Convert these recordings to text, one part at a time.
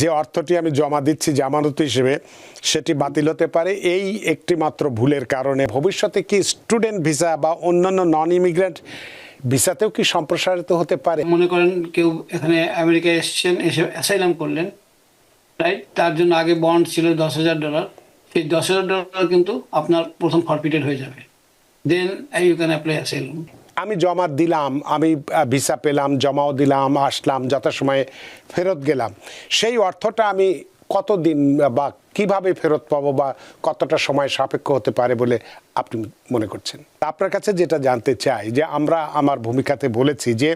যে অর্থটি আমি জমা দিচ্ছি জামানত হিসেবে সেটি বাতিল হতে পারে এই একটি মাত্র ভুলের কারণে। ভবিষ্যতে কি স্টুডেন্ট ভিসা বা অন্যান্য নন ইমিগ্রেন্ট ভিসাতেও কি সম্প্রসারিত হতে পারে? মনে করেন কেউ এখানে আমেরিকায় এসেছেন, এসে অ্যাসাইলাম করলেন, রাইট? তার জন্য আগে বন্ড ছিল $10,000। সেই $10,000 কিন্তু আপনার প্রথম ফরফিটেড হয়ে যাবে। Then you can apply asylum. আমি জমা দিলাম, আমি ভিসা পেলাম, জমাও দিলাম, আসলাম, যথাসময়ে ফেরত গেলাম, সেই অর্থটা আমি কতদিন বা কিভাবে ফেরত পাবো বা কতটা সময় সাপেক্ষ হতে পারে বলে আপনি মনে করছেন? আপনার কাছে যেটা জানতে চাই যে আমরা আমার ভূমিকাতে বলেছি যে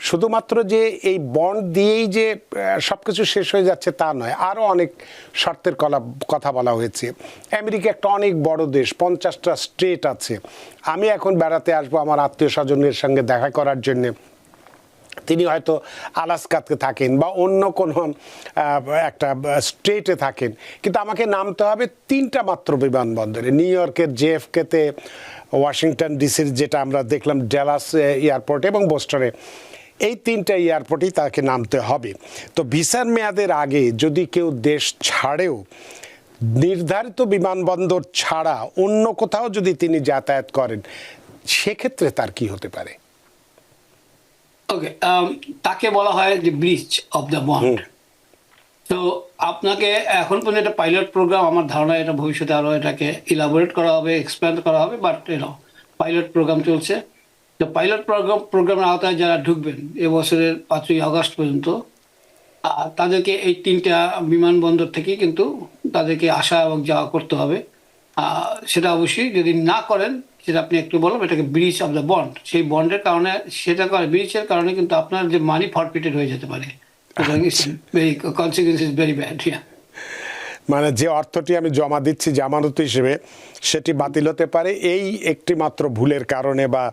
শুধুমাত্র যে এই বন্ড দিয়েই যে সব কিছু শেষ হয়ে যাচ্ছে তা নয়, আরও অনেক শর্তের কথা বলা হয়েছে। আমেরিকা একটা অনেক বড় দেশ, 50টা স্টেট আছে। আমি এখন বেড়াতে আসবো আমার আত্মীয় স্বজনের সঙ্গে দেখা করার জন্যে, তিনি হয়তো আলাস্কাতে থাকেন বা অন্য কোনো একটা স্টেটে থাকেন, কিন্তু আমাকে নামতে হবে 3টা মাত্র বিমানবন্দরে, নিউ ইয়র্কের জেএফকেতে, ওয়াশিংটন ডিসির যেটা আমরা দেখলাম ডালাস এয়ারপোর্ট এবং বোস্টনে, এই 3টা এয়ারপোর্টেই তাকে নামতে হবে। তো ভিসার মেয়াদের আগে যদি কেউ দেশ ছাড়েও নির্ধারিত বিমানবন্দর ছাড়া অন্য কোথাও যদি তিনি যাতায়াত করেন, সেক্ষেত্রে তার কি হতে পারে? ওকে, তাকে বলা হয় যে ব্রিচ অফ দ্য বন্ড। তো আপনাকে এখন পর্যন্ত একটা পাইলট প্রোগ্রাম, আমার ধারণা এটা ভবিষ্যতে আরো এটাকে ইলাবোরেট করা হবে, এক্সপ্যান্ড করা হবে, বাট পাইলট প্রোগ্রাম চলছে। তো পাইলট প্রোগ্রামের আওতায় যারা ঢুকবেন এবছরের 5ই আগস্ট পর্যন্ত, তাদেরকে এই 3টা বিমানবন্দর থেকে কিন্তু তাদেরকে আসা এবং যাওয়া করতে হবে। সেটা অবশ্যই যদি না করেন, সেটা আপনি একটু বলবেন, এটাকে ব্রিচ অফ দ্য বন্ড। সেই বন্ডের কারণে, সেটা ব্রিচের কারণে কিন্তু আপনার যে মানি ফরফিটেড হয়ে যেতে পারে। Consequence is very bad. মানে যে অর্থটি আমি জমা দিচ্ছি জামানত হিসেবে সেটি বাতিল হতে পারে এই একটি মাত্র ভুলের কারণে, বা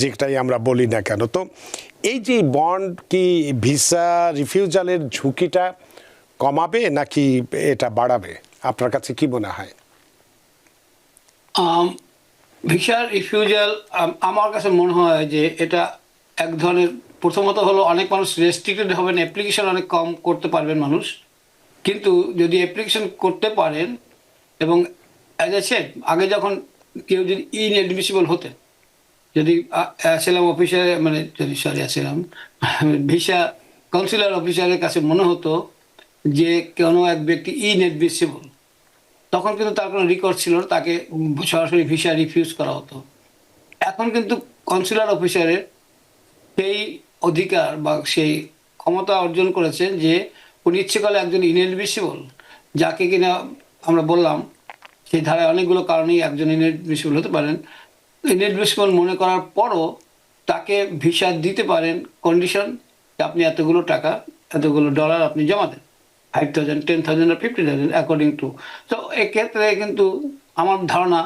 যেটাই আমরা বলি না কেন। তো এই যে বন্ড কি ভিসা রিফিউজালের ঝুঁকিটা কমাবে নাকি এটা বাড়াবে? আপনার কাছে কি মনে হয়? ভিসা রিফিউজাল, আমার কাছে মনে হয় যে এটা এক ধরনের, প্রথমত হলো অনেক মানুষ রেস্ট্রিক্টেড হবেন, অ্যাপ্লিকেশন অনেক কম করতে পারবেন মানুষ। কিন্তু যদি অ্যাপ্লিকেশন করতে পারেন, এবং অ্যাজ এ সেড, আগে যখন কেউ যদি ইনএডমিসিবল হতেন, যদি অ্যাসাইলাম অফিসারে, মানে যদি অ্যাসাইলাম ভিসা কাউন্সিলর অফিসারের কাছে মনে হতো যে কোনো এক ব্যক্তি ইনএডমিসিবল, তখন কিন্তু তার কোনো রেকর্ড ছিল না, তাকে সরাসরি ভিসা রিফিউজ করা হতো। এখন কিন্তু কাউন্সিলর অফিসারের সেই অধিকার বা সেই ক্ষমতা অর্জন করেছেন যে উনি ইচ্ছে করলে একজন ইনএডমিসিবল, যাকে কিনা আমরা বললাম সেই ধারায় অনেকগুলো কারণেই একজন ইনএডমিসিবল হতে পারেন, ইনএডমিসিবল মনে করার পরও তাকে ভিসা দিতে পারেন, কন্ডিশন আপনি এতগুলো টাকা, এতগুলো ডলার আপনি জমা দেন, 5,000, 10,000 or 50,000 অ্যাকর্ডিং টু। তো এক্ষেত্রে কিন্তু আমার ধারণা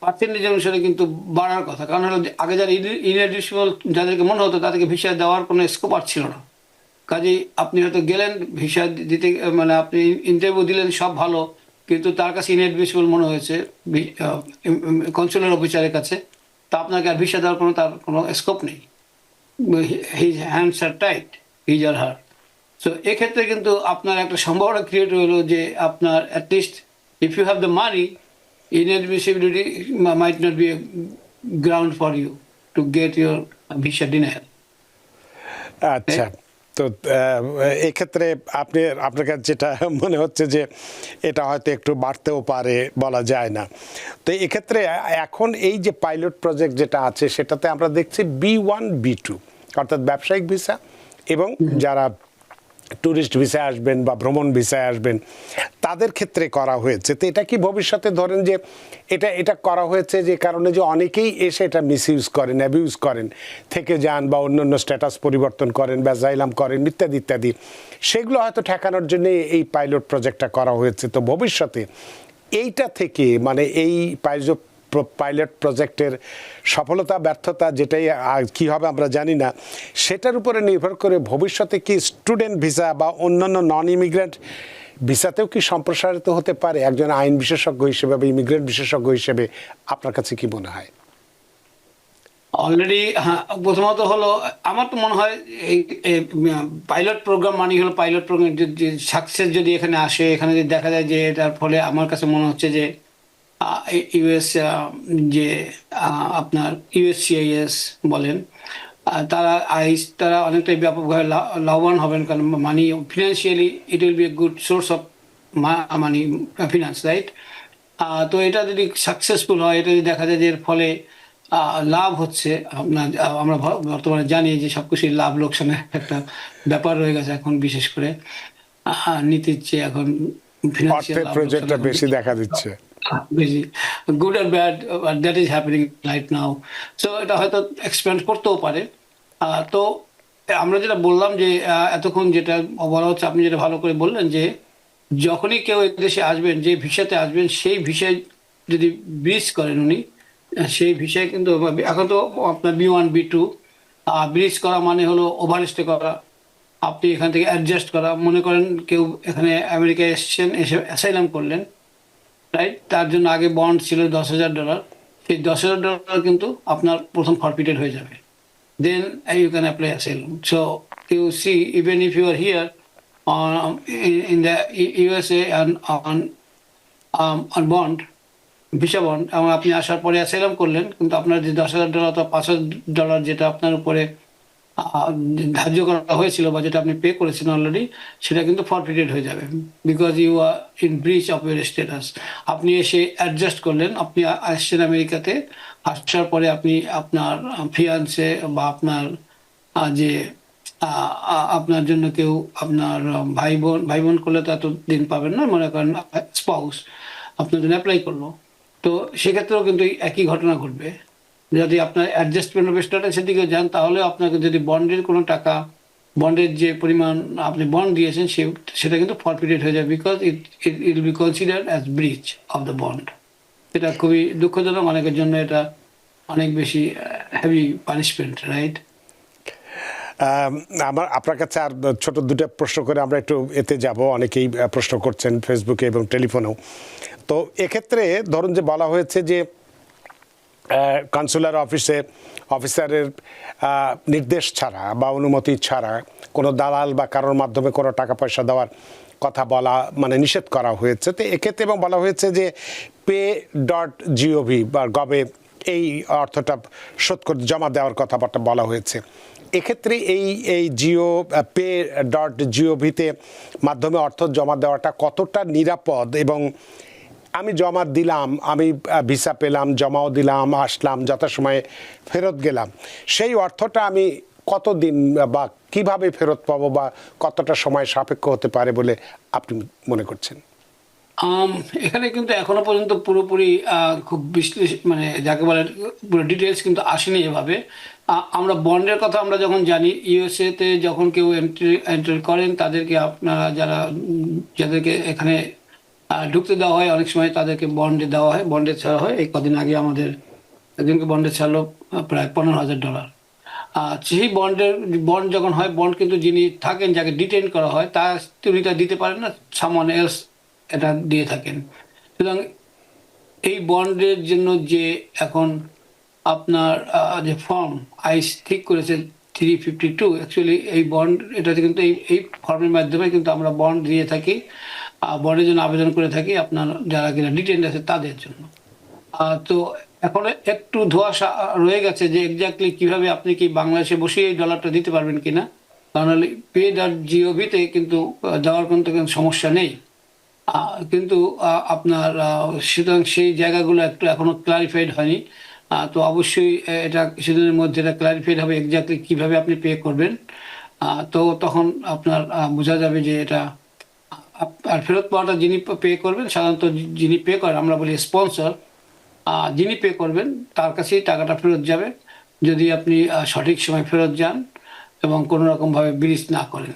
পার্সেন্টেজ অনুসারে কিন্তু বাড়ার কথা। কারণ হলো আগে যারা ইনএলিজিবল, যাদেরকে মনে হতো তাদেরকে ভিসা দেওয়ার কোনো স্কোপ আর ছিল না। কাজেই আপনি হয়তো গেলেন ভিসা দিতে, মানে আপনি ইন্টারভিউ দিলেন, সব ভালো, কিন্তু তার কাছে ইনএডমিসিবল মনে হয়েছে কনসুলার অফিসারের কাছে, তা আপনাকে আর ভিসা দেওয়ার তার কোনো স্কোপ নেই। His hands are tight, his are her. So এক্ষেত্রে কিন্তু আপনার একটা সম্ভাবনা ক্রিয়েট হলো যে আপনার at least if you have the money, inadmissibility might not be a ground for you to get your visa denial. আচ্ছা, তো এক্ষেত্রে আপনার কাছে যেটা মনে হচ্ছে যে এটা হয়তো একটু বাড়তেও পারে, বলা যায় না। তো এক্ষেত্রে এখন এই যে পাইলট প্রজেক্ট যেটা আছে সেটাতে আমরা দেখছি B1 B2 অর্থাৎ ব্যবসায়িক ভিসা এবং যারা ট্যুরিস্ট ভিসায় আসবেন বা ভ্রমণ ভিসায় আসবেন তাদের ক্ষেত্রে করা হয়েছে। তো এটা কি ভবিষ্যতে ধরেন যে এটা করা হয়েছে যে কারণে যে অনেকেই এসে এটা মিসইউজ করেন, অ্যাবিউজ করেন, থেকে যান বা অন্যান্য স্ট্যাটাস পরিবর্তন করেন বা জাইলাম করেন ইত্যাদি ইত্যাদি, সেগুলো হয়তো ঠেকানোর জন্য এই পাইলট প্রজেক্টটা করা হয়েছে। তো ভবিষ্যতে এইটা থেকে, মানে এই পাইলট প্রজেক্টের সফলতা ব্যর্থতা যেটাই কী হবে আমরা জানি না, সেটার উপরে নির্ভর করে ভবিষ্যতে কি স্টুডেন্ট ভিসা বা অন্যান্য নন ইমিগ্রেন্ট ভিসাতেও কি সম্প্রসারিত হতে পারে? একজন আইন বিশেষজ্ঞ হিসেবে বা ইমিগ্রেন্ট বিশেষজ্ঞ হিসেবে আপনার কাছে কি মনে হয়? অলরেডি, হ্যাঁ, প্রথমত হলো আমার তো মনে হয় এই পাইলট প্রোগ্রাম মানে হলো পাইলট প্রোগ্রাম যদি সাকসেস যদি এখানে আসে, এখানে যদি দেখা যায় যে এটার ফলে আমার কাছে মনে হচ্ছে যে ইউএস যে আপনার ইউএসসিআইএস বলেন, তারা তারা অনেকটাই ব্যাপকভাবে লাভবান হবেন, কারণ money financially it will be a good source of money, finance, right? তো এটা যদি সাকসেসফুল হয়, এটা যদি দেখা যায় যে এর ফলে লাভ হচ্ছে আপনার, আমরা বর্তমানে জানি যে সবকিছুই লাভ লোকসানের একটা ব্যাপার রয়ে গেছে এখন, বিশেষ করে নীতির চেয়ে এখন ফিনান্সিয়াল অর্থের লাভ লোকসান প্রজেক্টটা এখন বেশি দেখা দিচ্ছে। বেশি গুড আর bad, that is happening right now. So এটা হয়তো এক্সপ্যান্ড করতেও পারে। তো আমরা যেটা বললাম যে এতক্ষণ যেটা বলা হচ্ছে, আপনি যেটা ভালো করে বললেন যে যখনই কেউ এই দেশে আসবেন, যে ভিসাতে আসবেন, সেই ভিসায় যদি ব্রিজ করেন উনি, সেই ভিসায় কিন্তু এখন তো আপনার B1 B2, ব্রিজ করা মানে হলো ওভার স্টে করা, আপনি এখান থেকে অ্যাডজাস্ট করা। মনে করেন কেউ এখানে আমেরিকায় এসেছেন, এসে অ্যাসাইলাম করলেন, রাইট? তার জন্য আগে বন্ড ছিল $10,000, সেই $10,000 কিন্তু আপনার প্রথম ফরফিটেড হয়ে যাবে, then you can apply asylum. So you see, even if you are here in the USA and on bond, visa bond, এবং আপনি আসার পরে অ্যাসাইলাম করলেন, কিন্তু আপনার যে $10,000 অথবা $5,000 যেটা আপনার উপরে ধার্য করা হয়েছিল বা যেটা আপনি পে করেছেন অলরেডি, সেটা কিন্তু ফরফিটেড হয়ে যাবে, because you are in breach of your status. আপনি এসে অ্যাডজাস্ট করলেন, আপনি আসছেন আমেরিকাতে, আসার পরে আপনি আপনার ফিয়ান্সে বা আপনার যে আপনার জন্য কেউ, আপনার ভাই বোন করলে তো এতদিন পাবেন না, মনে করেন স্পাউস আপনার জন্য অ্যাপ্লাই করলো, তো সেক্ষেত্রেও কিন্তু একই ঘটনা ঘটবে। যদি আপনার অ্যাডজাস্টমেন্ট অফ স্ট্যাটাসের দিকে যান, তাহলে আপনাকে যদি বন্ডের কোনো টাকা, বন্ডের যে পরিমাণ আপনি বন্ড দিয়েছেন, সেটা কিন্তু ফরফিটেড হয়ে যাবে, because it will be considered as breach of the bond. এটা খুবই দুঃখজনক, অনেকের জন্য এটা অনেক বেশি হেভি পানিশমেন্ট, রাইট? আমার আপনার কাছে আর ছোট দুটো প্রশ্ন করে আমরা একটু এতে যাব। অনেকেই প্রশ্ন করছেন ফেসবুকে এবং টেলিফোনেও। তো এক্ষেত্রে ধরুন যে বলা হয়েছে যে কনসুলার অফিসারের নির্দেশ ছাড়া বা অনুমতি ছাড়া কোনো দালাল বা কারোর মাধ্যমে কোনো টাকা পয়সা দেওয়ার কথা বলা, মানে নিষেধ করা হয়েছে। তো এক্ষেত্রে এবং বলা হয়েছে যে pay.gov বা গভে এই অর্থটা শোধ করে জমা দেওয়ার কথাবার্তা বলা হয়েছে। এক্ষেত্রে এই pay.gov-তে মাধ্যমে অর্থ জমা দেওয়াটা কতটা নিরাপদ, এবং আমি জমা দিলাম, আমি ভিসা পেলাম, জমাও দিলাম, আসলাম, যথাসময়ে ফেরত গেলাম, সেই অর্থটা আমি কতদিন বা কিভাবে ফেরত পাবো বা কতটা সময় সাপেক্ষ হতে পারে বলে আপনি মনে করছেন? এখানে কিন্তু এখনো পর্যন্ত পুরোপুরি খুব মানে যাকে বলে পুরো ডিটেলস কিন্তু আসেনি এভাবে। আমরা বন্ডের কথা আমরা যখন জানি, ইউএসএ তে যখন কেউ এন্ট্রি করেন, তাদেরকে আপনারা যাদেরকে এখানে ঢুকতে দেওয়া হয়, অনেক সময় তাদেরকে বন্ডে দেওয়া হয়, বন্ডে ছাড়া হয়। এই কদিন আগে আমাদের একজনকে বন্ডে ছাড়লো প্রায় $15,000। সেই বন্ড যখন হয়, বন্ড কিন্তু যিনি থাকেন, যাকে ডিটেইন করা হয়, উনি তা দিতে পারেন না, সামওয়ান এলস এটা দিয়ে থাকেন। সুতরাং এই বন্ডের জন্য যে এখন আপনার যে ফর্ম আইস ঠিক করেছে 352, অ্যাকচুয়ালি এই বন্ড, এটাতে কিন্তু এই ফর্মের মাধ্যমে কিন্তু আমরা বন্ড দিয়ে থাকি, বন্ডের জন্য আবেদন করে থাকি আপনার যারা কিনা ডিটেইন আছে তাদের জন্য। তো এখন একটু ধোঁয়াশা রয়ে গেছে যে এক্স্যাক্টলি কিভাবে আপনি কি বাংলাদেশে বসে এই ডলারটা দিতে পারবেন কিনা, কারণ pay.gov-তে কিন্তু দেওয়ার কোনো সমস্যা নেই, কিন্তু আপনার সুতরাং সেই জায়গাগুলো একটু এখনো ক্লারিফাইড হয়নি। তো অবশ্যই এটা কিছুদিনের মধ্যে এটা ক্লারিফাইড হবে, এক্স্যাক্টলি কিভাবে আপনি পে করবেন। তো তখন আপনার বোঝা যাবে যে এটা আর ফেরত পাওয়াটা যিনি পে করবেন, সাধারণত যিনি পে করেন, আমরা বলি স্পন্সর, যিনি পে করবেন তার কাছেই টাকাটা ফেরত যাবে, যদি আপনি সঠিক সময় ফেরত যান এবং কোনো রকমভাবে ব্রিজ না করেন।